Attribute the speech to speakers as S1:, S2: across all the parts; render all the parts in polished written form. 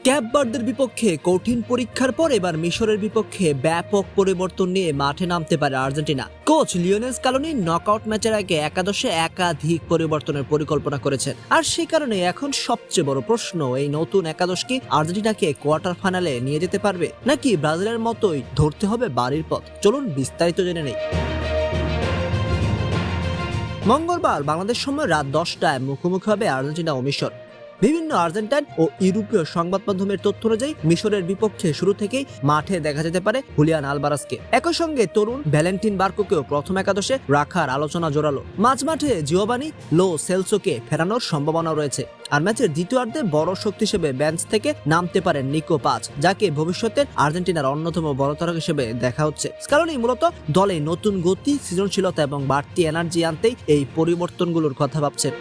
S1: Cap বার্ডের বিপক্ষে কঠিন পরীক্ষার পর এবার মিশরের বিপক্ষে ব্যাপক পরিবর্তন নিয়ে মাঠে নামতে পারে Argentina. Coach Lionel Scaloni knockout ম্যাচের আগে একাদশে একাধিক পরিবর্তনের পরিকল্পনা করেছেন, আর সে কারণে এখন সবচেয়ে বড় প্রশ্ন, এই নতুন একাদশ কি আর্জেন্টিনাকে কোয়ার্টার ফাইনালে নিয়ে যেতে পারবে, নাকি ব্রাজিলের মতোই ধরতে হবে বাড়ির পথ? চলুন বিস্তারিত জেনে নেই। মঙ্গলবার বাংলাদেশ সময় রাত 10টায় মুখোমুখি হবে আর্জেন্টিনা ও মিশর। বিভিন্ন আর্জেন্টাইন ও ইউরোপীয় সংবাদ মাধ্যমের তথ্য অনুযায়ী মিশরের বিপক্ষে শুরু থেকেই মাঠে দেখা যেতে পারে হুলিয়ান আলভারাজকে। একই সঙ্গে তরুণ ভ্যালেন্টিন বার্কোকেও প্রথম একাদশে রাখার আলোচনা জোরালো। মাঝমাঠে জিওভানি লো সেলসোকে ফেরানোর সম্ভাবনা রয়েছে। আর ম্যাচের দ্বিতীয়ার্ধে বড় শক্তি হিসেবে বেঞ্চ থেকে নামতে পারেন নিকো পাচ, যাকে ভবিষ্যতের আর্জেন্টিনার অন্যতম বড় তারকা হিসেবে দেখা হচ্ছে। কারণ মূলত দলে নতুন গতি, সৃজনশীলতা এবং বাড়তি এনার্জি আনতেই এই পরিবর্তনগুলোর কথা ভাবছেন।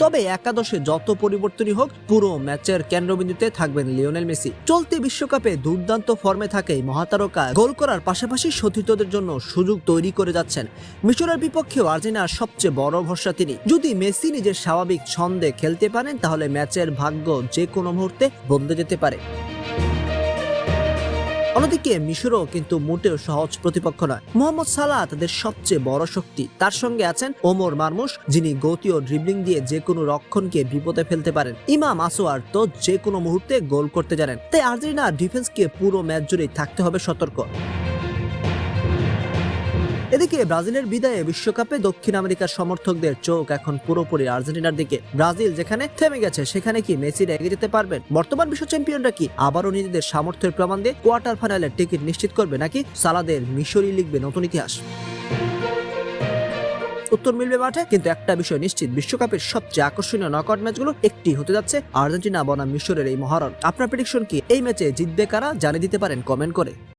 S1: তবে একাদশে যত পরিবর্তনই হোক, পুরো ম্যাচের কেন্দ্রবিন্দুতে থাকবেন লিওনেল মেসি। চলতি বিশ্বকাপে দুর্দান্ত ফর্মে থাকেই মহাতারকা গোল করার পাশাপাশি সতীর্থদের জন্য সুযোগ তৈরি করে যাচ্ছেন। মিশরের বিপক্ষেও আর্জেন্টিনার সবচেয়ে বড় ভরসা তিনি। যদি মেসি নিজের স্বাভাবিক ছন্দে খেলতে পারেন, তাহলে ম্যাচের ভাগ্য যে কোনো মুহূর্তে বদলে যেতে পারে। অন্যদিকে মিশরও কিন্তু মোটেও সহজ প্রতিপক্ষ নয়। মোহাম্মদ সালাহ তাদের সবচেয়ে বড় শক্তি। তার সঙ্গে আছেন ওমর মারমুশ, যিনি গতি ও ড্রিবলিং দিয়ে যে কোনো রক্ষণকে বিপদে ফেলতে পারেন। ইমাম আসোয়ার তো যে কোনো মুহূর্তে গোল করতে জানেন। তাই আর্জেন্টিনা ডিফেন্সকে পুরো ম্যাচ জুড়েই থাকতে হবে সতর্ক। এদিকে ব্রাজিলের বিদায়ে বিশ্বকাপে দক্ষিণ আমেরিকার সমর্থকদের চোখ এখন পুরোপুরি আর্জেন্টিনার দিকে। ব্রাজিল যেখানে থেমে গেছে, সেখানে কি মেসিরা এগিয়ে যেতে পারবেন? বর্তমান বিশ্ব চ্যাম্পিয়নরা কি আবারও নিজেদের সামর্থ্যের প্রমাণ দিয়ে কোয়ার্টার ফাইনালের টিকিট নিশ্চিত করবে, নাকি সালাদের মিশরই লিখবে নতুন ইতিহাস? উত্তর মিলবে মাঠে, কিন্তু একটা বিষয় নিশ্চিত, বিশ্বকাপের সবচেয়ে আকর্ষণীয় নকআউট ম্যাচগুলো একটি হতে যাচ্ছে আর্জেন্টিনা বনাম মিশরের এই মহারণ। আপনার প্রেডিকশন কি? এই ম্যাচে জিতবে কারা? জানিয়ে দিতে পারেন কমেন্ট করে।